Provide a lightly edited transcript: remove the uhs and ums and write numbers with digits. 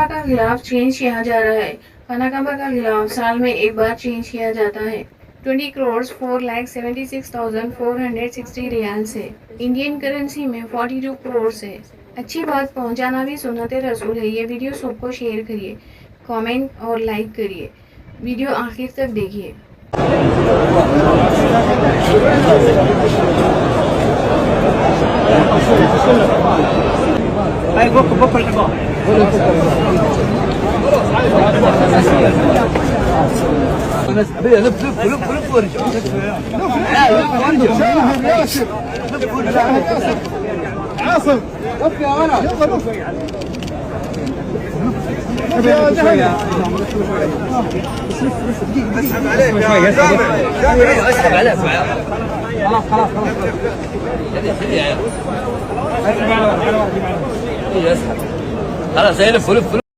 पनाकाबा का गिलाफ चेंज किया जा रहा है। पनाकाबा का गिलाफ साल में एक बार चेंज किया जाता है। 20 करोड़ 4,76,460 रियाल्स है। इंडियन करेंसी में 42 करोड़ है। अच्छी बात पहुंचाना भी सुन्नते रसूल है। ये वीडियो सबको शेयर करिए, कमेंट और लाइक करिए। वीडियो आखिर तक देखिए। عاصم ابقى انا اسحب عليك يا جامع اسحب عليك خلاص خلاص خلاص يلف